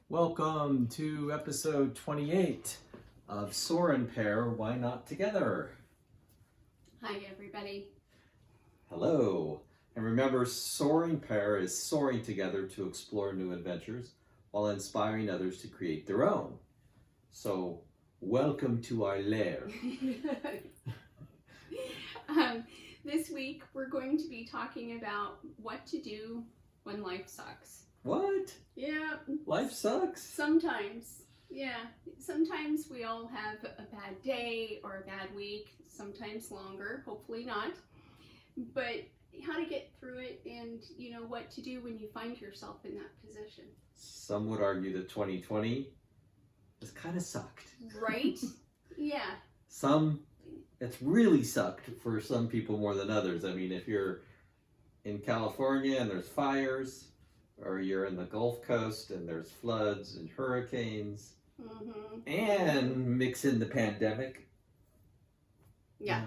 Welcome to episode 28 of Soar and Pair, Why Not Together? Hi, everybody. Hello. And remember, Soaring Pair is soaring together to explore new adventures while inspiring others to create their own. So, welcome to our lair. This week, we're going to be talking about what to do when life sucks. What? Yeah. Life sucks? Sometimes. Yeah. Sometimes we all have a bad day or a bad week, sometimes longer, hopefully not. But how to get through it and, what to do when you find yourself in that position. Some would argue that 2020 has kind of sucked. Right? Yeah. It's really sucked for some people more than others. I mean, if you're in California and there's fires, or you're in the Gulf Coast and there's floods and hurricanes, and mix in the pandemic. Yeah.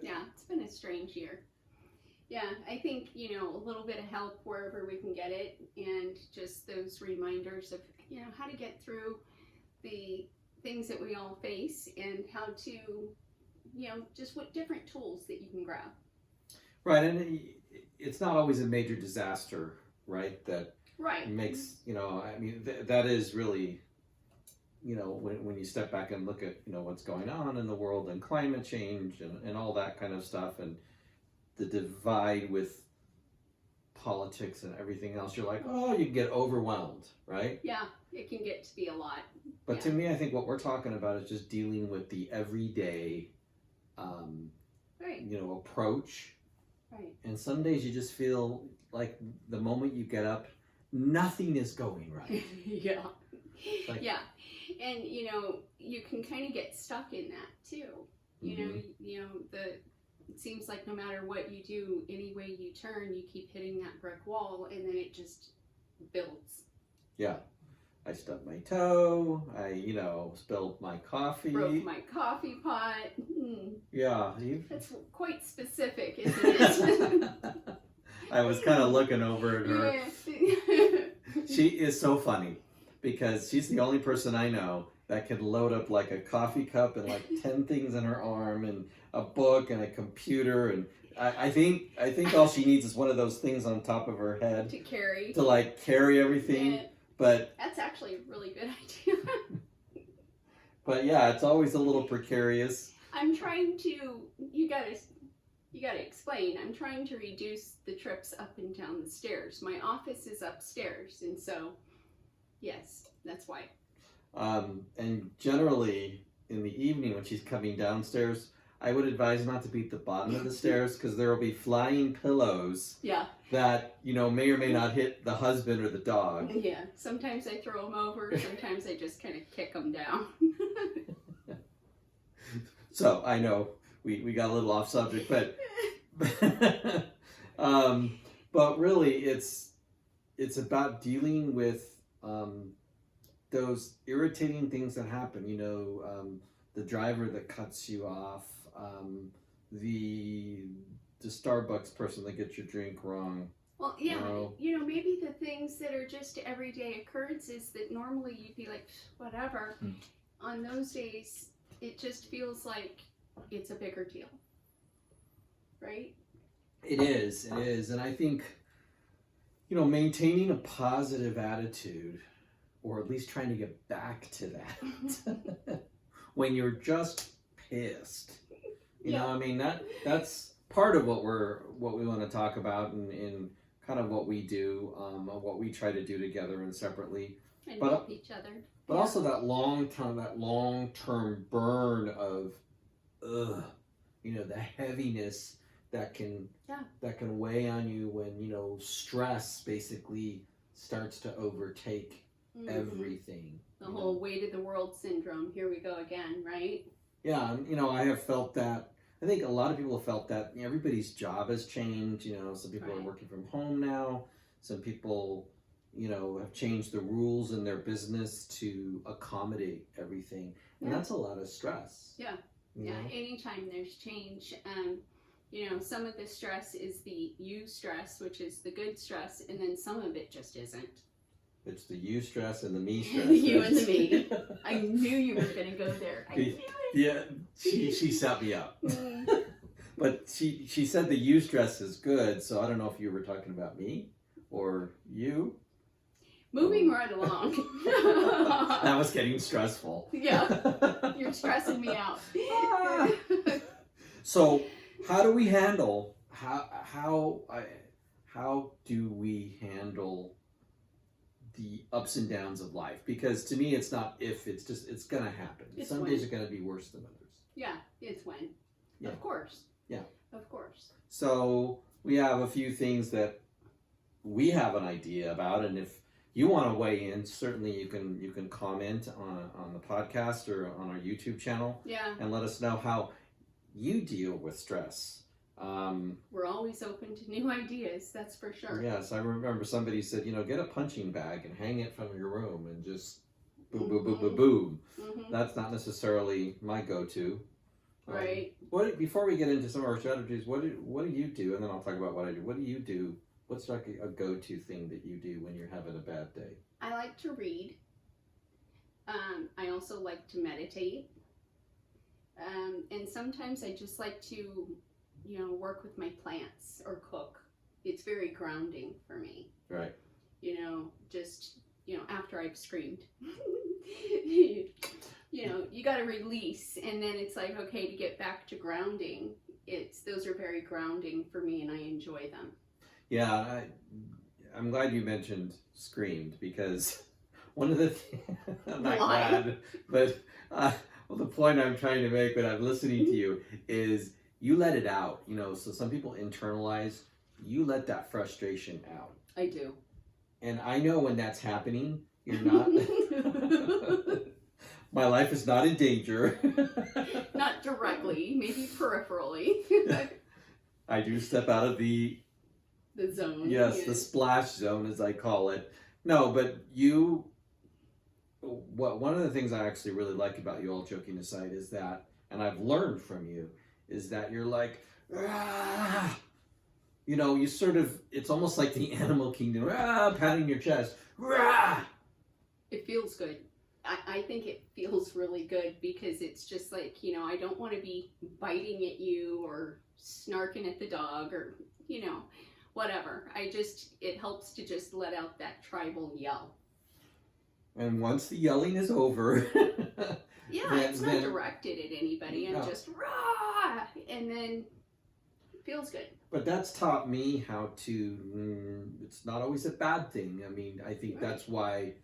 Yeah, it's been a strange year. Yeah, I think, a little bit of help wherever we can get it, and just those reminders of, how to get through the things that we all face and how to, just what different tools that you can grab. Right, and it's not always a major disaster, right? That right. makes, that is really, when you step back and look at, what's going on in the world and climate change and all that kind of stuff and the divide with politics and everything else, you're like, oh, you get overwhelmed, right? Yeah, it can get to be a lot. But to me, I think what we're talking about is just dealing with the everyday, approach. Right. And some days you just feel like the moment you get up, nothing is going right. Yeah. Yeah. And, you can kind of get stuck in that too. It seems like no matter what you do, any way you turn, you keep hitting that brick wall and then it just builds. Yeah. I stubbed my toe. I, spilled my coffee. Broke my coffee pot. Yeah. That's quite specific, isn't it? I was kind of looking over at her. Yeah. She is so funny because she's the only person I know that can load up like a coffee cup and like 10 things in her arm and a book and a computer, and I think all she needs is one of those things on top of her head to carry everything. Yeah. But that's actually a really good idea. But yeah, it's always a little precarious. I'm trying to, you gotta explain, I'm trying to reduce the trips up and down the stairs. My office is upstairs, and so, yes, that's why. And generally, in the evening when she's coming downstairs, I would advise not to beat the bottom of the stairs because there will be flying pillows. Yeah. That, may or may not hit the husband or the dog. Yeah. Sometimes I throw them over. Sometimes I just kind of kick them down. So, I know we got a little off subject, but but really it's about dealing with those irritating things that happen. The driver that cuts you off, the Starbucks person that gets your drink wrong. Well, yeah, maybe the things that are just everyday occurrences that normally you'd be like, whatever. On those days, it just feels like it's a bigger deal, right? It is, and I think, maintaining a positive attitude, or at least trying to get back to that, when you're just pissed, that's part of what we want to talk about in kind of what we do, what we try to do together and separately, and help each other. But also that long-term burn of, the heaviness that can weigh on you when stress basically starts to overtake everything. The whole weight of the world syndrome. Here we go again, right? Yeah, I have felt that. I think a lot of people have felt that. Everybody's job has changed. Some people are working from home now. Some people, have changed the rules in their business to accommodate everything. And that's a lot of stress. Yeah. Yeah, anytime there's change, some of the stress is the you stress, which is the good stress, and then some of it just isn't. It's the you stress and the me stress. The you right? and the me. I knew you were gonna go there. I knew it. Yeah, she set me up. Mm. But she said the you stress is good, so I don't know if you were talking about me or you. Moving right along. That was getting stressful. Yeah, you're stressing me out. So how do we handle how do we handle the ups and downs of life? Because to me it's not if, it's just it's gonna happen. It's Some when. days are gonna be worse than others. Yeah, it's when. Yeah. Of course. Yeah. Of course. So we have a few things that we have an idea about, and if you want to weigh in, certainly you can comment on the podcast or on our YouTube channel Yeah. and let us know how you deal with stress. We're always open to new ideas, that's for sure. Yes, I remember somebody said, get a punching bag and hang it from your room and just boom, boom, boom, boom, boom. Mm-hmm. That's not necessarily my go-to. Right. Before we get into some of our strategies, what do you do? And then I'll talk about what I do. What do you do? What's like a go-to thing that you do when you're having a bad day? I like to read. I also like to meditate. And sometimes I just like to, work with my plants or cook. It's very grounding for me. Right. Just, after I've screamed. You got to release, and then it's like, okay, to get back to grounding, those are very grounding for me, and I enjoy them. Yeah, I'm glad you mentioned screamed, because one of the I'm not glad, but the point I'm trying to make when I'm listening to you is you let it out. So some people internalize. You let that frustration out. I do. And I know when that's happening, you're not. My life is not in danger. Not directly, maybe peripherally. I do step out of the zone. Yes, the splash zone, as I call it. No, but one of the things I actually really like about you, all joking aside, is that, and I've learned from you, is that you're like, ah! You sort of, it's almost like the animal kingdom, patting your chest, ah! It feels good. I think it feels really good, because it's just like, I don't want to be biting at you or snarking at the dog or, whatever. It helps to just let out that tribal yell. And once the yelling is over. Yeah, it's not directed at anybody. I'm just, rah! And then it feels good. But that's taught me how to, it's not always a bad thing. I mean, I think that's why,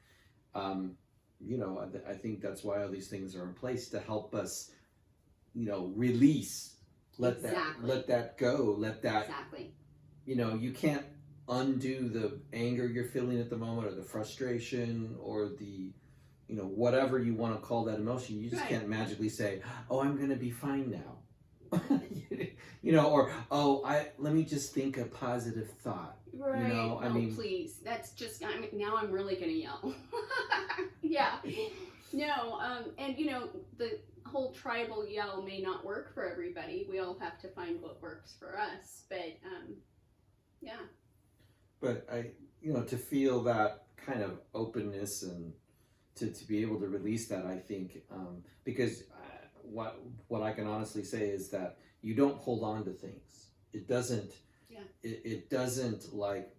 I think that's why all these things are in place to help us, release, let that go, let that, exactly. You can't undo the anger you're feeling at the moment, or the frustration, or the, whatever you want to call that emotion. You just can't magically say, oh, I'm going to be fine now. Or, let me just think a positive thought. Right. Please. That's just, now I'm really going to yell. Yeah. No, and the whole tribal yell may not work for everybody. We all have to find what works for us. But, yeah. But to feel that kind of openness and to be able to release that, I think, because what I can honestly say is that you don't hold on to things. It doesn't. Yeah. It doesn't like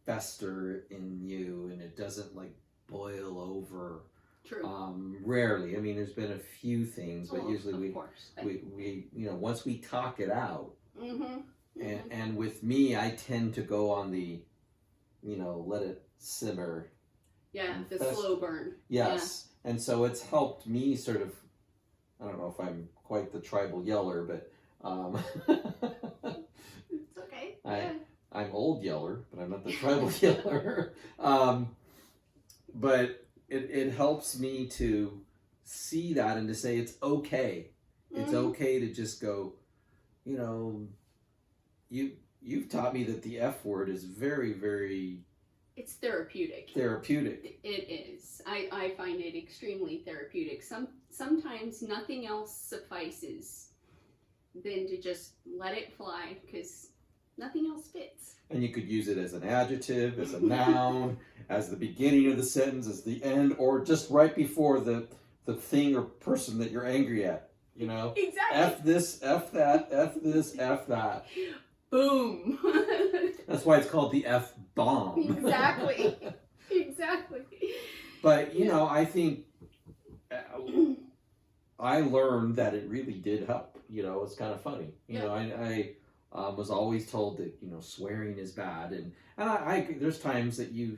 fester in you, and it doesn't like boil over. True. Rarely. I mean, there's been a few things, but usually we once we talk it out. Mm-hmm. And with me, I tend to go on the, let it simmer. Yeah, the slow burn. Yes. Yeah. And so it's helped me sort of, I don't know if I'm quite the tribal yeller, but it's okay. I'm old yeller, but I'm not the tribal yeller. But it helps me to see that and to say it's okay. It's okay to just go, you've taught me that the F word is very, very... It's therapeutic. Therapeutic. It is. I find it extremely therapeutic. Sometimes nothing else suffices than to just let it fly, because Nothing else fits. And you could use it as an adjective, as a noun, as the beginning of the sentence, as the end, or just right before the thing or person that you're angry at. You know? Exactly. F this, F that, F this, F that. Boom. That's why it's called the F bomb. Exactly. Exactly. But, you know, I think I learned that it really did help. You know, it's kind of funny. You know, I was always told that, you know, swearing is bad. And I there's times that you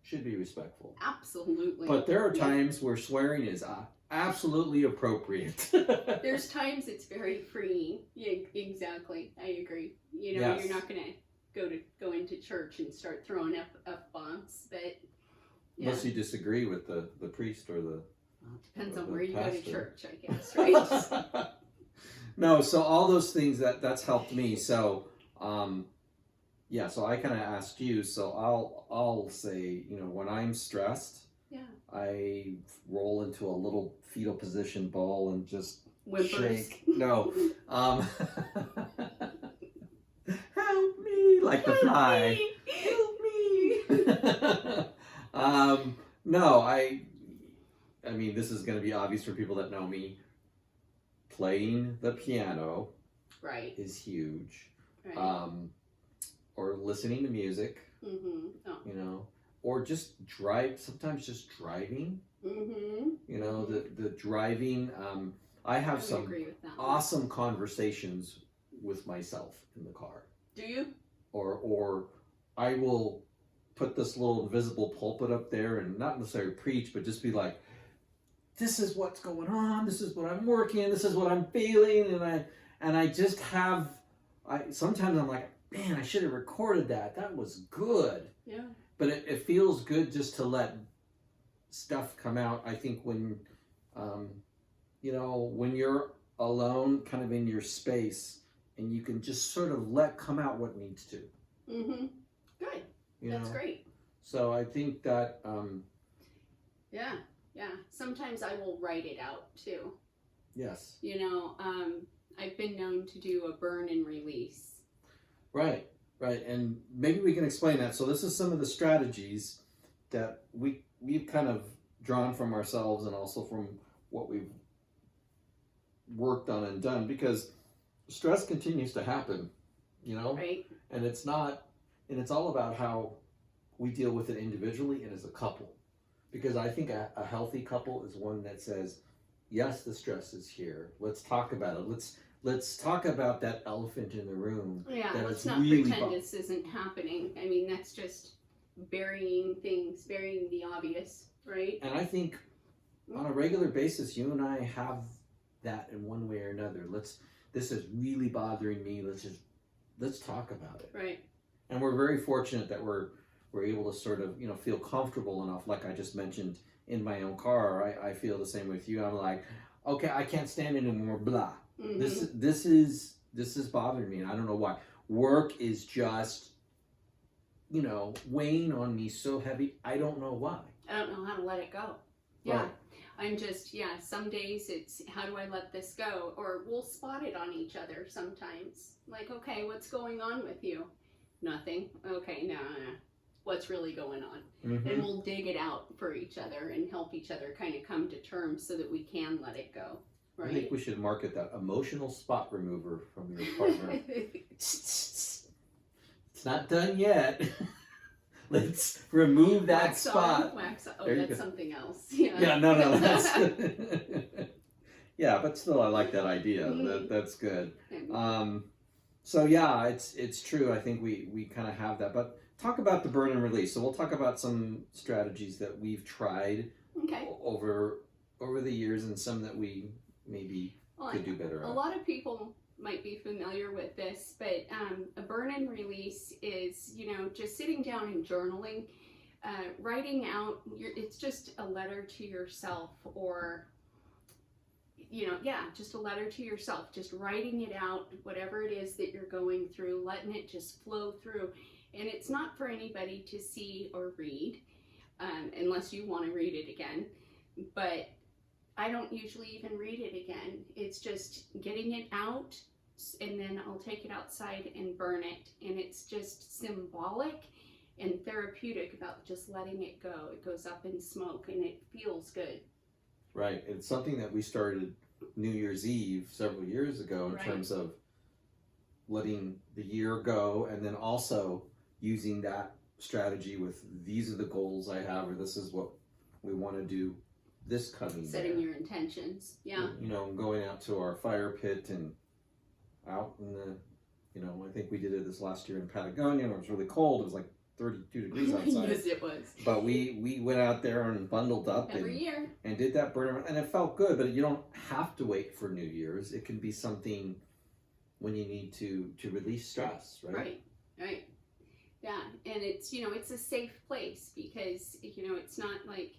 should be respectful. Absolutely. But there are times where swearing is absolutely appropriate. There's times it's very freeing. Yeah, exactly. I agree. You know, Yes. you're not going to go into church and start throwing F-bombs, but yeah. Unless you disagree with the priest or the... Depends or on the where you go to pastor. church, I guess, right? No, so all those things that's helped me. So, yeah, so I kind of asked you. So I'll say, you know, when I'm stressed, Yeah. I roll into a little fetal position ball and just Whimpers. shake. No, help me, like the fly. Help me. No, I mean, this is going to be obvious for people that know me. Playing the piano Right. is huge. Right. Or listening to music, Mm-hmm. Oh. you know, or just sometimes just driving, Mm-hmm. you know, the driving. I have I some agree with that one. awesome conversations with myself in the car. Do you? Or I will put this little invisible pulpit up there and not necessarily preach, but just be like, this is what's going on, this is what I'm working, this is what I'm feeling, and I just have sometimes I'm like, man, I should have recorded that. That was good. Yeah. But it feels good just to let stuff come out. I think when you know, when you're alone, kind of in your space, and you can just sort of let come out what needs to. Mm-hmm. Good. You That's know? great. So I think that Yeah. Yeah. Sometimes I will write it out too. yes. You know, I've been known to do a burn and release. Right, and maybe we can explain that. So this is some of the strategies that we've kind of drawn from ourselves and also from what we've worked on and done, because stress continues to happen, you know, Right. and it's all about how we deal with it individually and as a couple, because I think a healthy couple is one that says, yes, the stress is here, let's talk about it, let's talk about that elephant in the room. Yeah. That Let's it's not really pretend this isn't happening. I mean, that's just burying the obvious, right? And I think on a regular basis, you and I have that in one way or another. This is really bothering me. Let's talk about it. Right. And we're very fortunate that we're able to sort of, you know, feel comfortable enough. Like I just mentioned in my own car, I feel the same with you. I'm like, okay, I can't stand it anymore. Blah. Mm-hmm. This is bothering me, and I don't know why. Work is just, you know, weighing on me so heavy. I don't know why. I don't know how to let it go. Yeah. Right. I'm just, some days it's, how do I let this go? Or we'll spot it on each other sometimes. Like, okay, what's going on with you? Nothing. Okay, no. What's really going on? Mm-hmm. And we'll dig it out for each other and help each other kind of come to terms so that we can let it go. I Right? think we should market that emotional spot remover from your partner. It's not done yet. Let's remove that Wax on, spot. wax on. Oh, There you that's go. something else. Yeah. Yeah, no, that's yeah, but still, I like that idea. Mhm. That's good. So yeah, it's true. I think we kind of have that. But talk about the burn and release. So we'll talk about some strategies that we've tried Okay. over the years, and some that we maybe Well, could do better a at. lot of people might be familiar with this, but a burn and release is, just sitting down and journaling, writing out it's just a letter to yourself, or just a letter to yourself, just writing it out, whatever it is that you're going through, letting it just flow through. And it's not for anybody to see or read, unless you want to read it again, but I don't usually even read it again. It's just getting it out and then I'll take it outside and burn it. And it's just symbolic and therapeutic about just letting it go. It goes up in smoke and it feels good. Right. It's something that we started New Year's Eve several years ago in Right. terms of letting the year go, and then also using that strategy with these are the goals I have, or this is what we want to do this coming Setting year. your intentions. Yeah. You know, going out to our fire pit and out in the, you know, I think we did it this last year in Patagonia, where it was really cold. It was like 32 degrees outside. Yes, it was. But we went out there and bundled up Every year. and did that burn, and it felt good. But you don't have to wait for New Year's. It can be something when you need to release stress, right? Right. Right. Yeah. And it's, you know, it's a safe place because, you know, it's not like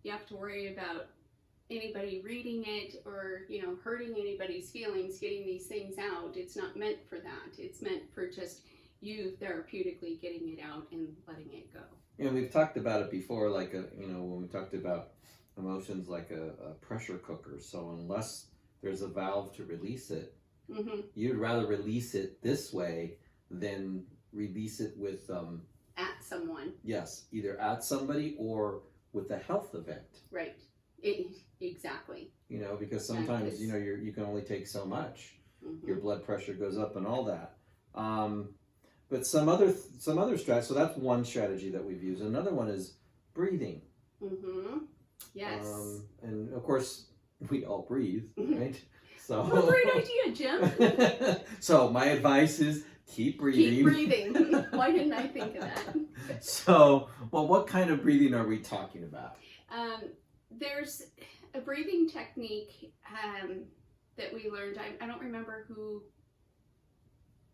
you have to worry about anybody reading it or, you know, hurting anybody's feelings, getting these things out. It's not meant for that. It's meant for just you therapeutically getting it out and letting it go. And we've talked about it before, like you know, when we talked about emotions, like a pressure cooker. So unless there's a valve to release it, Mm-hmm. you'd rather release it this way than release it with At someone. yes, either at somebody or with a health event. Right. Exactly. You know, because Yeah, sometimes 'cause- you know you can only take so much. Mm-hmm. Your blood pressure goes up and all that. But some other strategy. So that's one strategy that we've used. Another one is breathing. Mm-hmm. Yes. And of course, we all breathe, right? So What a great idea, Jim. So my advice is keep breathing. Keep breathing. Why didn't I think of that? So, well, what kind of breathing are we talking about? There's a breathing technique that we learned. I don't remember who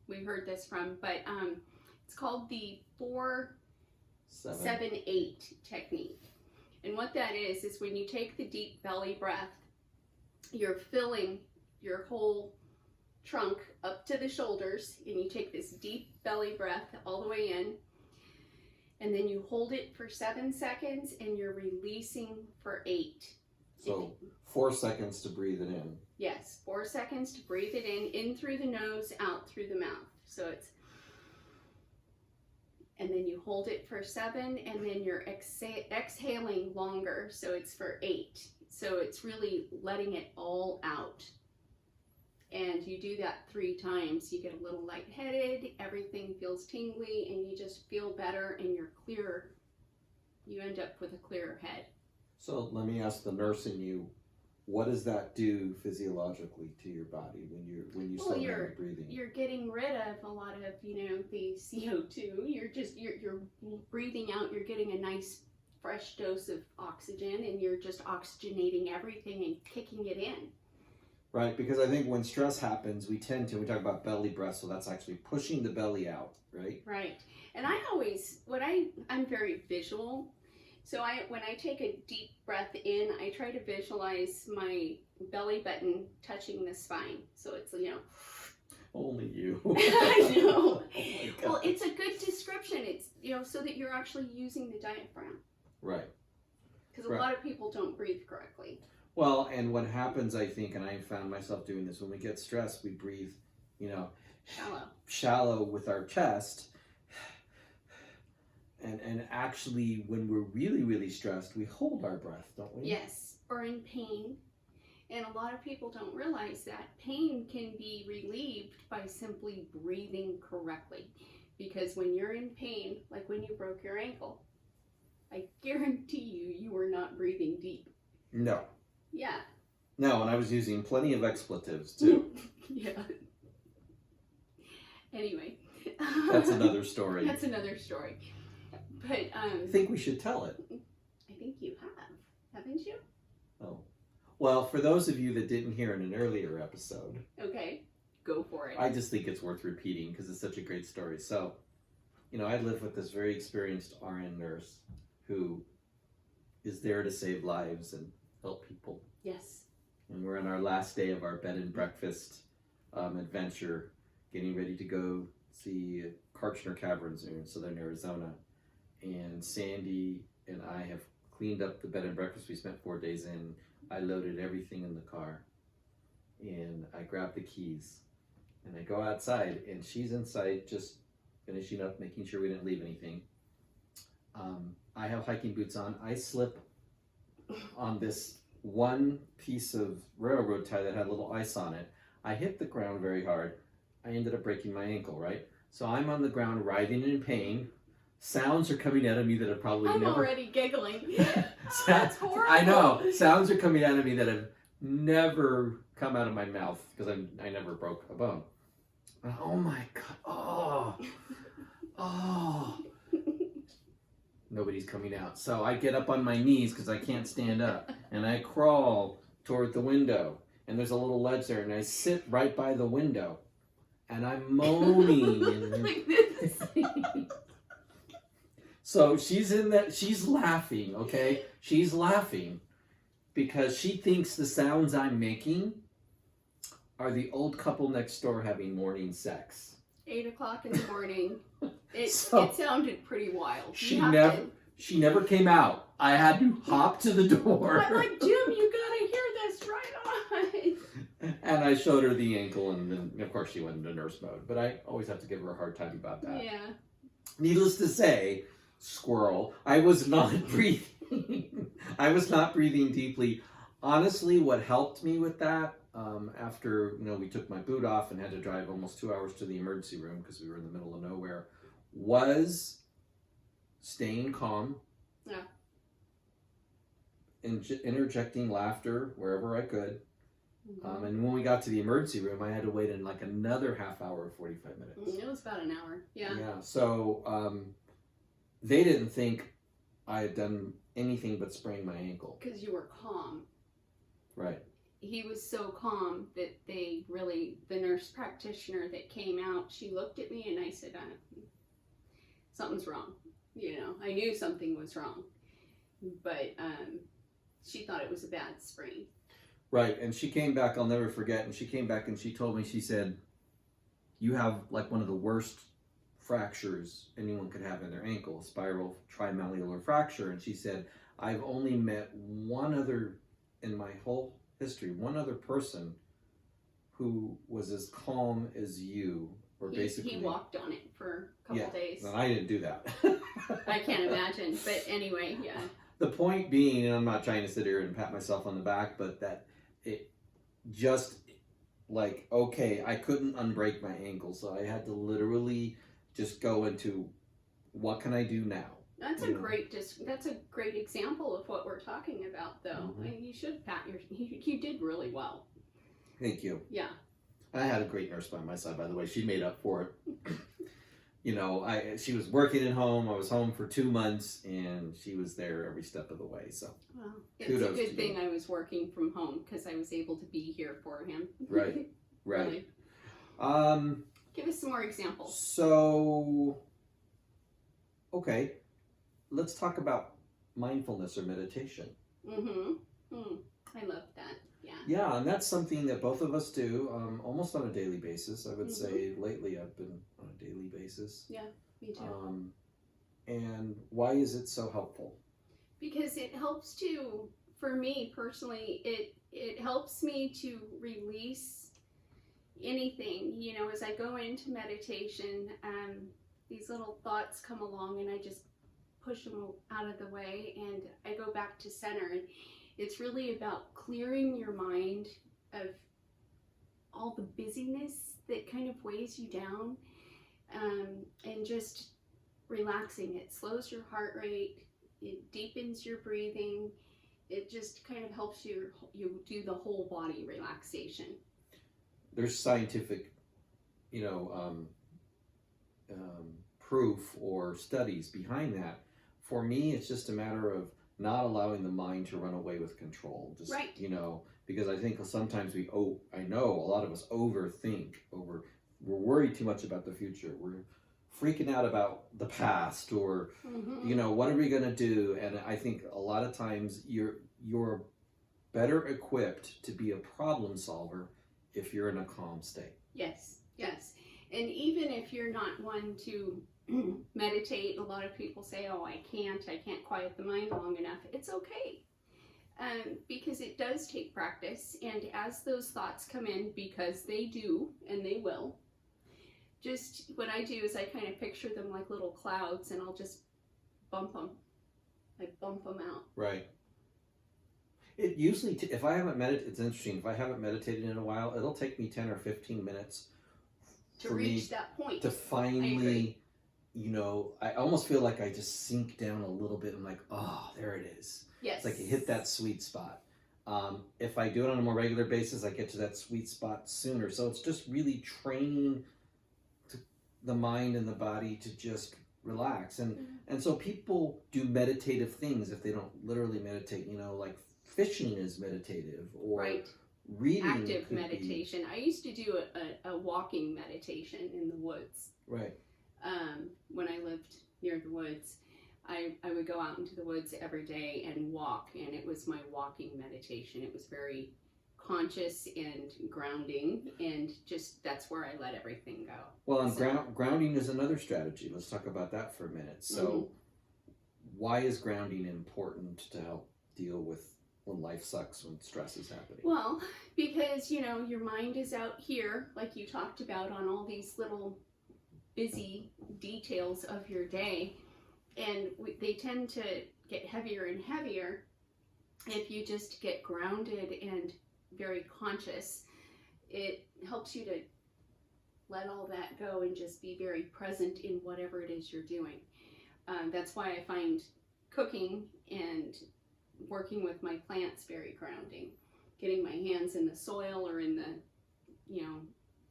we heard this from, but it's called the 4-7-8 technique. And what that is when you take the deep belly breath, you're filling your whole trunk up to the shoulders, and you take this deep belly breath all the way in, and then you hold it for 7 seconds, and you're releasing for 8. So 4 seconds to breathe it in. Yes, 4 seconds to breathe it in through the nose, out through the mouth. So it's, and then you hold it for 7, and then you're exhaling longer, so it's for 8. So it's really letting it all out. And you do that 3 times. You get a little lightheaded, everything feels tingly, and you just feel better, and you're clearer. You end up with a clearer head. So let me ask the nurse in you, what does that do physiologically to your body when you Well, slow down the breathing? You're getting rid of a lot of, you know, the CO2. You're breathing out. You're getting a nice fresh dose of oxygen, and you're just oxygenating everything and kicking it in. Right, because I think when stress happens, we talk about belly breath, so that's actually pushing the belly out, right? Right. And I'm very visual. So when I take a deep breath in, I try to visualize my belly button touching the spine. So it's, you know. Only you. I know. Oh my God. Well, it's a good description. It's, you know, so that you're actually using the diaphragm. Right. Because a lot of people don't breathe correctly. Well, and what happens, I think, and I found myself doing this, when we get stressed, we breathe, you know, shallow with our chest. And actually, when we're really, really stressed, we hold our breath, don't we? Yes, or in pain. And a lot of people don't realize that pain can be relieved by simply breathing correctly. Because when you're in pain, like when you broke your ankle, I guarantee you were not breathing deep. No. Yeah. No, and I was using plenty of expletives, too. Yeah. Anyway. That's another story. That's another story. But I think we should tell it. I think you have, haven't you? Oh. Well, for those of you that didn't hear in an earlier episode, Okay, go for it. I just think it's worth repeating because it's such a great story. So, you know, I live with this very experienced RN nurse who is there to save lives and help people. Yes. And we're on our last day of our bed and breakfast adventure, getting ready to go see Kartchner Caverns in Southern Arizona. And Sandy and I have cleaned up the bed and breakfast we spent 4 days in. I loaded everything in the car, and I grabbed the keys, And I go outside, and she's inside just finishing up, making sure we didn't leave anything. I have hiking boots on. I slip on this one piece of railroad tie that had a little ice on it. I hit the ground very hard. I ended up breaking my ankle, right? So I'm on the ground writhing in pain. Sounds are coming out of me that have probably I'm never... already giggling. That's horrible. I know. Sounds are coming out of me that have never come out of my mouth because I never broke a bone. Oh my God. Oh. Nobody's coming out. So I get up on my knees because I can't stand up. And I crawl toward the window. And there's a little ledge there. And I sit right by the window. And I'm moaning. Like this. So she's laughing, okay? She's laughing because she thinks the sounds I'm making are the old couple next door having morning sex. 8 o'clock in the morning. It So- it sounded pretty wild. She You have never to- she never came out. I had to hop to the door. I'm like, Jim, you gotta hear this right on. And I showed her the ankle, and then of course she went into nurse mode. But I always have to give her a hard time about that. Yeah. Needless to say, squirrel, I was not breathing. I was not breathing deeply. Honestly, what helped me with that, after we took my boot off and had to drive almost 2 hours to the emergency room because we were in the middle of nowhere, was staying calm. Yeah. Interjecting laughter wherever I could. And when we got to the emergency room, I had to wait in like another half hour, 45 minutes. It was about an hour. Yeah. Yeah. So they didn't think I had done anything but sprain my ankle. Because you were calm. Right. He was so calm that the nurse practitioner that came out, she looked at me and I said, something's wrong. I knew something was wrong. But she thought it was a bad sprain. Right. And she came back, I'll never forget, and she came back and she told me, she said, you have like one of the worst fractures anyone could have in their ankle, spiral trimalleolar fracture. And she said, I've only met one other in my whole history, one other person who was as calm as you, or basically he walked on it for a couple days. And I didn't do that. I can't imagine, but anyway, yeah. The point being, and I'm not trying to sit here and pat myself on the back, but that it just like, okay, I couldn't unbreak my ankle, so I had to literally just go into what can I do now? That's a great example of what we're talking about, though. Mhm. You should pat you did really well. Thank you. Yeah. I had a great nurse by my side, by the way. She made up for it. She was working at home. I was home for 2 months, and she was there every step of the way. So, Well, it's Kudos a to good thing you. I was working from home because I was able to be here for him. Right. right. Really. Give us some more examples. So, okay, let's talk about mindfulness or meditation. I love that. Yeah. Yeah, and that's something that both of us do almost on a daily basis. I would say lately I've been on a daily basis. Yeah, me too. And why is it so helpful? Because it helps to, for me personally, it helps me to release anything. As I go into meditation, these little thoughts come along and I just push them out of the way and I go back to center. And it's really about clearing your mind of all the busyness that kind of weighs you down, and just relaxing. It slows your heart rate, it deepens your breathing, it just kind of helps you do the whole body relaxation. There's scientific, proof or studies behind that. For me, it's just a matter of not allowing the mind to run away with control. Just, right. Because I think sometimes I know a lot of us overthink, we're worried too much about the future. We're freaking out about the past, or, what are we going to do? And I think a lot of times you're better equipped to be a problem solver if you're in a calm state. Yes. And even if you're not one to meditate, a lot of people say, oh, I can't quiet the mind long enough. It's okay. because it does take practice. And as those thoughts come in, because they do and they will, just what I do is I kind of picture them like little clouds, and I'll just bump them. I bump them out. Right. It usually, if I haven't meditated, it's interesting. If I haven't meditated in a while, it'll take me 10 or 15 minutes To for reach me that point. to I finally, agree. you know, I almost feel like I just sink down a little bit. I'm like, oh, there it is. Yes. It's like you hit that sweet spot. If I do it on a more regular basis, I get to that sweet spot sooner. So it's just really training the mind and the body to just relax. And so people do meditative things if they don't literally meditate, you know, like fishing is meditative, or Right. reading Active could be- meditation. I used to do a walking meditation in the woods. Right. When I lived near the woods, I would go out into the woods every day and walk, and it was my walking meditation. It was very conscious and grounding, and just that's where I let everything go. Well, and So- grounding is another strategy. Let's talk about that for a minute. So, why is grounding important to help deal with when life sucks, when stress is happening? Well, because your mind is out here, like you talked about, on all these little busy details of your day, and they tend to get heavier and heavier if you just get grounded and very conscious. It helps you to let all that go and just be very present in whatever it is you're doing. That's why I find cooking and working with my plants very grounding. Getting my hands in the soil or in the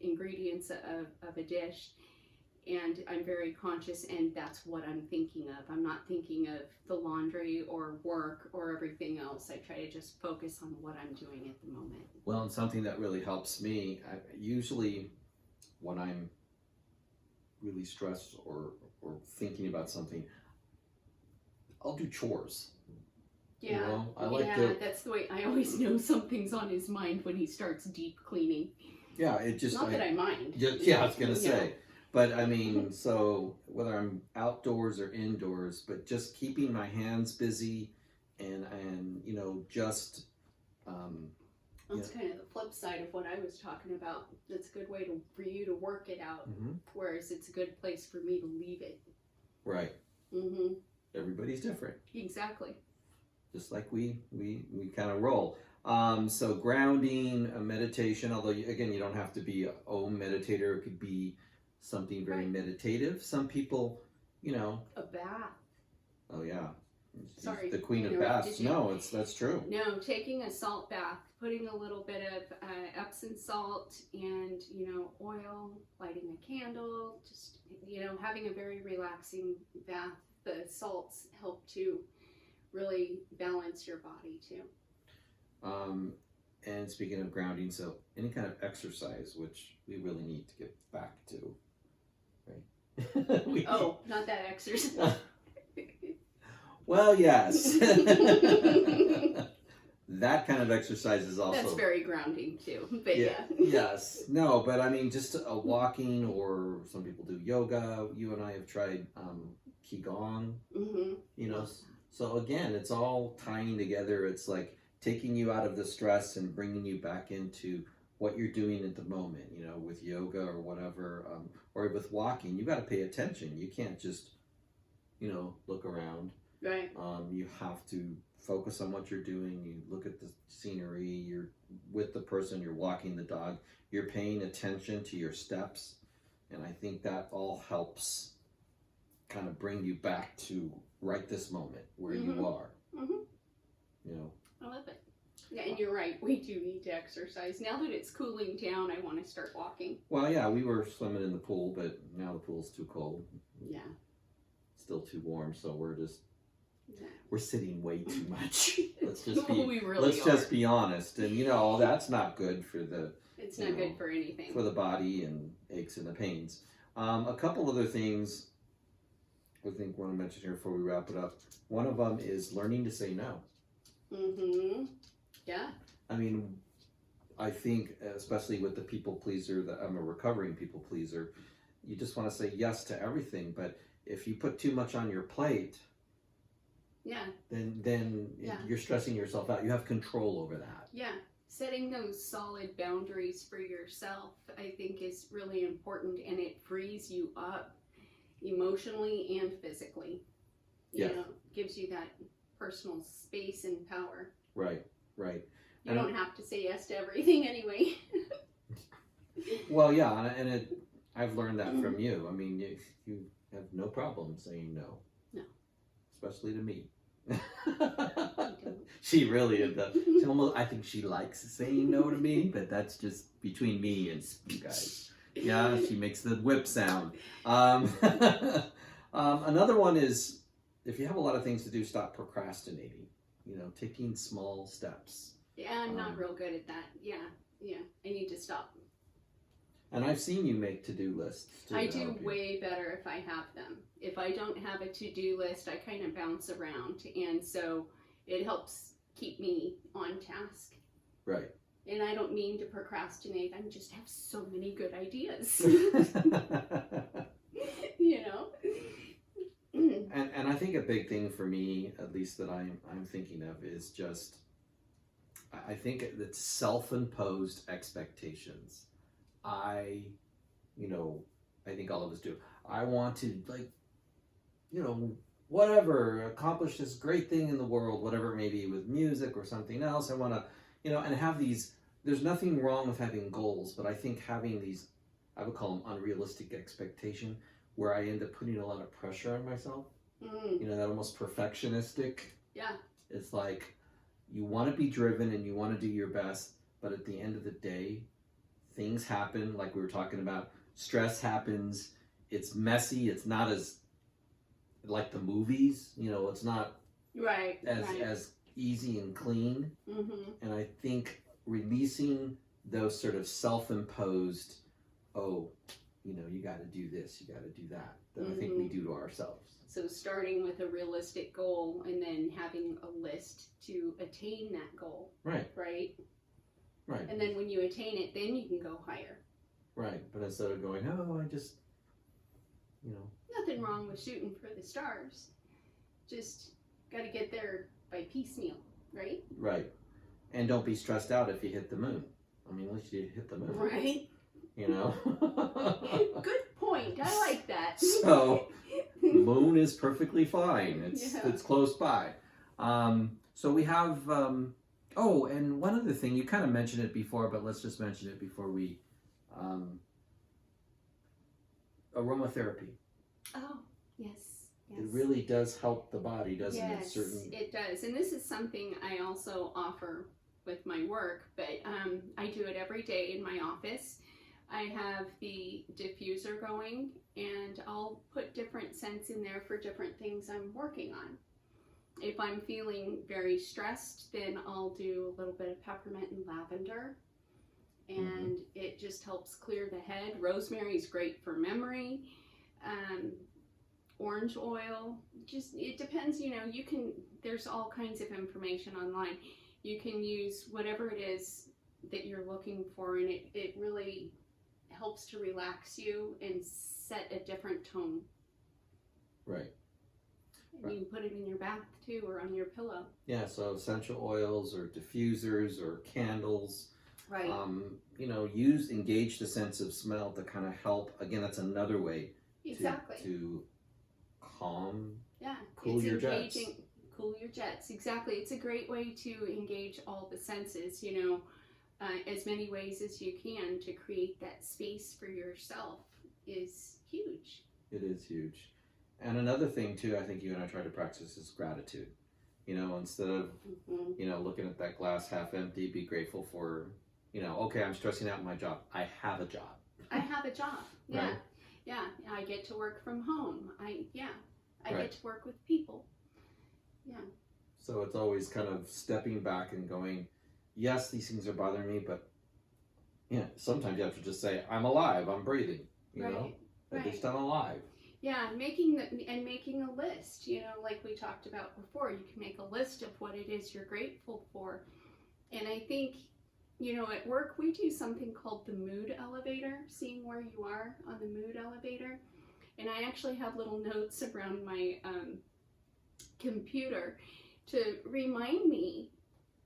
ingredients of a dish, and I'm very conscious, and that's what I'm thinking of. I'm not thinking of the laundry or work or everything else. I try to just focus on what I'm doing at the moment. Well, and something that really helps me, usually when I'm really stressed or thinking about something, I'll do chores. Yeah, You know, I like yeah, to. that's the way. I always know something's on his mind when he starts deep cleaning. Yeah, it just. Not that I mind. Yeah, I was gonna You say. know. But I mean, so whether I'm outdoors or indoors, but just keeping my hands busy, and just. That's kind of the flip side of what I was talking about. It's a good way for you to work it out, whereas it's a good place for me to leave it. Right. Mm-hmm. Everybody's different. Exactly. Just like we kind of roll. So grounding, meditation, although again, you don't have to be a Om meditator. It could be something very Right. meditative. Some people, A bath. oh yeah. She's Sorry, the queen of interrupted baths. you. No, that's true. No, taking a salt bath, putting a little bit of Epsom salt and, oil, lighting a candle, just, having a very relaxing bath. The salts help to really balance your body too. And speaking of grounding, so any kind of exercise, which we really need to get back to, right? Oh, not that exercise. Well, yes. That kind of exercise is also. That's very grounding too, but yeah. Yes. No, but I mean, just a walking, or some people do yoga. You and I have tried Qigong. Mm-hmm. So again, it's all tying together. It's like taking you out of the stress and bringing you back into what you're doing at the moment. With yoga or whatever, or with walking, you got to pay attention. You can't just, look around. Right. You have to focus on what you're doing. You look at the scenery. You're with the person. You're walking the dog. You're paying attention to your steps, and I think that all helps kind of bring you back to right this moment where you are. Mm-hmm. I love it. Yeah, and you're right. We do need to exercise. Now that it's cooling down, I want to start walking. Well, yeah, we were swimming in the pool, but now the pool's too cold. Yeah. Still too warm, so we're Yeah. we're sitting way too much. Let's just be We really let's are. just be honest, and that's not good for It's not good for anything. the body and aches and the pains. A couple other things I think I want to mention here before we wrap it up. One of them is learning to say no. Mm-hmm. Yeah. I mean, I think especially with the people pleaser, that I'm a recovering people pleaser, you just want to say yes to everything. But if you put too much on your plate, Yeah. then Yeah. you're stressing yourself out. You have control over that. Yeah. Setting those solid boundaries for yourself, I think, is really important, and it frees you up emotionally and physically. You Yes. know, gives you that personal space and power. Right. You And- don't have to say yes to everything anyway. Well, yeah, and I've learned that from you. I mean, you have no problem saying no. No. Especially to me. don't. She really is. She almost, I think she likes saying no to me, but that's just between me and you guys. Yeah, she makes the whip sound. Another one is, if you have a lot of things to do, stop procrastinating. You know, taking small steps. Yeah, I'm not real good at that. Yeah. I need to stop. And I've seen you make to-do lists too. I to do help you. way better if I have them. If I don't have a to-do list, I kind of bounce around, and so it helps keep me on task. Right. And I don't mean to procrastinate. I just have so many good ideas. You know. And I think a big thing for me, at least that I'm thinking of, is just I think it's self-imposed expectations. I think all of us do. I want to, like, whatever, accomplish this great thing in the world, whatever it may be, with music or something else. I want to, and have these. There's nothing wrong with having goals, but I think having these, I would call them unrealistic expectation, where I end up putting a lot of pressure on myself. That almost perfectionistic. Yeah. It's like you want to be driven and you want to do your best, but at the end of the day, things happen, like we were talking about. Stress happens. It's messy. It's not as like the movies. It's not Right. as easy and clean. Mm-hmm. And I think releasing those sort of self-imposed, you got to do this, you got to do that I think we do to ourselves. So starting with a realistic goal and then having a list to attain that goal. Right. Right. Right. And then when you attain it, then you can go higher. Right. But instead of going, I just, Nothing wrong with shooting for the stars. Just got to get there by piecemeal, right? Right. And don't be stressed out if you hit the moon. I mean, at least you hit the moon. Right. Good point. I like that. So, moon is perfectly fine. Yeah. It's close by. So we have, and one other thing, you kind of mentioned it before, but let's just mention it before we, aromatherapy. Oh, yes. It really does help the body, doesn't it? Yes, it does. And this is something I also offer with my work, but I do it every day in my office. I have the diffuser going, and I'll put different scents in there for different things I'm working on. If I'm feeling very stressed, then I'll do a little bit of peppermint and lavender, and it just helps clear the head. Rosemary is great for memory. Orange oil, just, it depends, there's all kinds of information online. You can use whatever it is that you're looking for, and it really helps to relax you and set a different tone. Right. And you can put it in your bath too, or on your pillow. Yeah, so essential oils or diffusers or candles. Right. Engage the sense of smell to kind of help. Again, that's another way Exactly. to calm, Yeah. cool your jets. Cool your jets. Exactly. It's a great way to engage all the senses, as many ways as you can to create that space for yourself is huge. It is huge. And another thing too, I think you and I try to practice is gratitude. Instead of, looking at that glass half empty, be grateful for, okay, I'm stressing out in my job. I have a job. I have a job. Yeah. Right. Yeah. I get to work from home. I Right. get to work with people. Yeah. So it's always kind of stepping back and going, yes, these things are bothering me, but sometimes you have to just say, I'm alive, I'm breathing, Right. At least I'm alive. Yeah, making a list, like we talked about before. You can make a list of what it is you're grateful for. And I think, at work we do something called the mood elevator, seeing where you are on the mood elevator. And I actually have little notes around my computer to remind me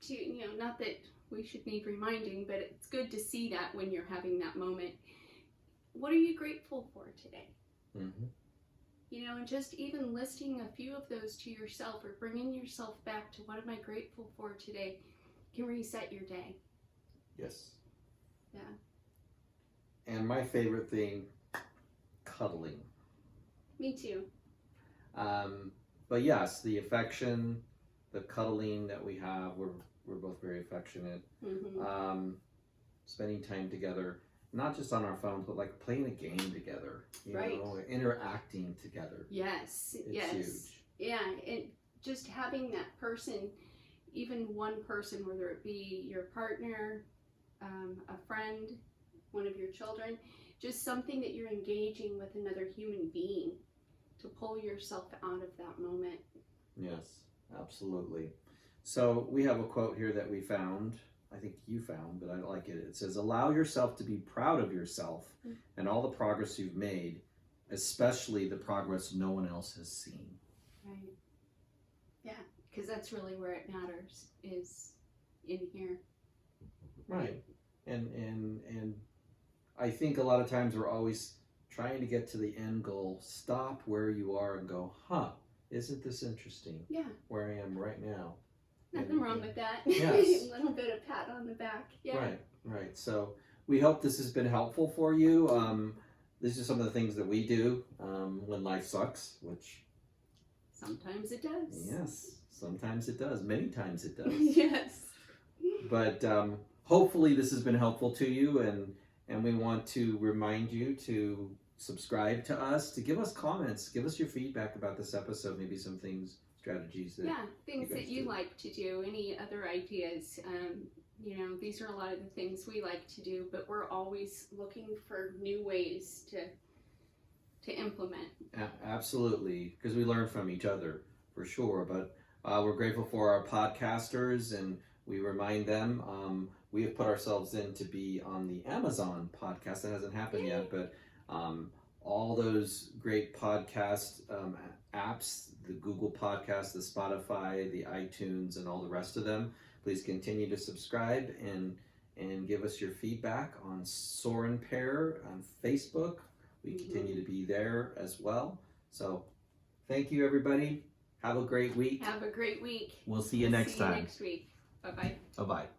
to, not that we should need reminding, but it's good to see that when you're having that moment. What are you grateful for today? Mm-hmm. And just even listing a few of those to yourself or bringing yourself back to what am I grateful for today can reset your day. Yes. Yeah. And my favorite thing, cuddling. Me too. But yes, the affection, the cuddling that we have, we're both very affectionate. Mm-hmm. Spending time together, not just on our phones, but like playing a game together, Right. interacting together. Yes. It's yes. huge. Yeah. And just having that person, even one person, whether it be your partner, a friend, one of your children, just something that you're engaging with another human being to pull yourself out of that moment. Yes, absolutely. So we have a quote here that we found. I think you found, but I like it. It says, allow yourself to be proud of yourself and all the progress you've made, especially the progress no one else has seen. Right. Yeah, because that's really where it matters, is in here. Right. And I think a lot of times we're always trying to get to the end goal, stop where you are and go, isn't this interesting? Yeah. Where I am right now. Nothing wrong with that. Yes. A little bit of pat on the back. Yeah. Right. So we hope this has been helpful for you. These are some of the things that we do when life sucks, which sometimes it does. Yes, sometimes it does. Many times it does. Yes. But hopefully this has been helpful to you, and we want to remind you to subscribe to us, to give us comments, give us your feedback about this episode, maybe some things, strategies that things that you like to do, any other ideas. These are a lot of the things we like to do, but we're always looking for new ways to implement. Absolutely, because we learn from each other for sure. But we're grateful for our podcasters, and we remind them we have put ourselves in to be on the Amazon podcast. That hasn't happened yet, but all those great podcast apps, the Google Podcast, the Spotify, the iTunes, and all the rest of them, please continue to subscribe and give us your feedback on Soar and Pair on Facebook. We continue to be there as well. So thank you, everybody. Have a great week. Have a great week. We'll see you next time. Next week. Bye-bye. Bye-bye.